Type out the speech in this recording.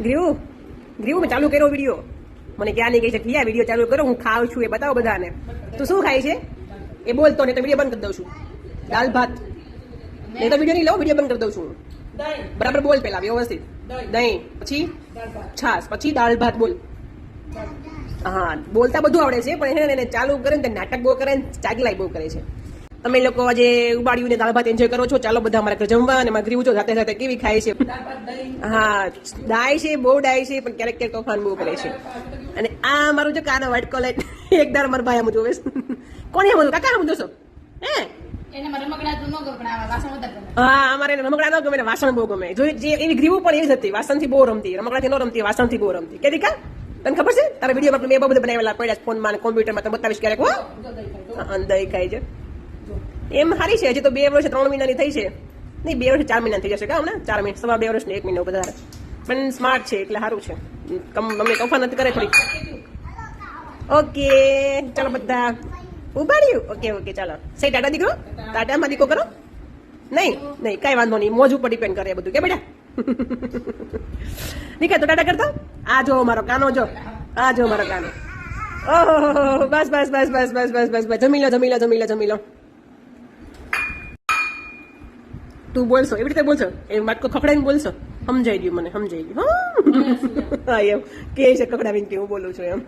Grieve grieve મેં ચાલુ કર્યો વિડીયો. મને ક્યાં નહીં કહી છે ક્યાં વિડીયો ચાલુ કરો, હું ખાઉં છું એ બતાવો બધાને. તું શું ખાય છે એ બોલતો નહીં તો વિડીયો બંધ કરી દઉં છું. દાલ ભાત નહીં તો વિડીયો નહીં લઉં, વિડીયો બંધ કરી દઉં છું. બરાબર બોલ પેલા વ્યવસ્થિત. દહીં, પછી છાસ, પછી દાળ ભાત બોલ. હા બોલતા બધું આવડે છે પણ એને ચાલુ કરે ને નાટક બહુ કરે ને ચાગલાઈ બહુ કરે છે. તમે લોકો આજે ઉબાડ્યું ને દાળ ભાત એન્જોય કરો છો. ચાલો બધા અમારા ઘરે જમવા. અને મારે ગ્રીવ જો સાથે સાથે કેવી ખાય છે. હા ડાય છે, બહુ ડાય છે પણ ક્યારેક ક્યારેક તોફાન બહુ કરે છે. અને આ મારું જો કાનો વ્હાઈટ કોલર એકદાર મારા ભાઈ આમ જોવે કોણ આમ કાકા આમ જોશો હે હા અમારે રમકડા ન ગમે, વાસણ બહુ ગમે. જો જે એવી ગ્રીવ પણ એવી જ હતી, વાસણથી બહુ રમતી, રમકડાથી ન રમતી, વાસણથી બહુ રમતી. કે દીકા તને ખબર છે તારા વિડીયો મેં બહુ બધું બનાવેલા પડ્યા ફોનમાં અને કોમ્પ્યુટરમાં, તમે બતાવીશ ક્યારેક. હો દહીં ખાય છે એમ સારી છે. હજી તો 2 વર્ષ 3 મહિનાની થઈ છે. નહીં 2 વર્ષ 4 મહિના થઈ જશે. કામ ને 4 મહિના, સવા 2 વર્ષ ને 1 મહિનો બધા. પણ સ્માર્ટ છે એટલે સારું છે. મમ્મી તોફાન નથી કરે થોડીક. ઓકે ચાલો બધા ઉભાડ્યું. ઓકે ઓકે ચાલો સહી ટાટા દીકરો, ટાટામાં દીકો કરો. નહીં નહીં કાંઈ વાંધો નહીં, મોજ ઉપર ડિપેન્ડ કરે બધું કે બેટા. દીકા તો ટાટા કરતો. આ જો મારો કાનો, જો આ જો મારો કાનો. ઓહો બસ બસ બસ બસ બસ બસ બસ બસ જમી લો જમી લો જમી લો જમી લો. તું બોલશો એવી રીતે બોલશો, એ માટકો ખખડાવીને બોલશો. સમજાઈ ગયું મને, સમજાઈ ગયું. હા એમ કે છે ખખડાવીને કે હું બોલું છું એમ.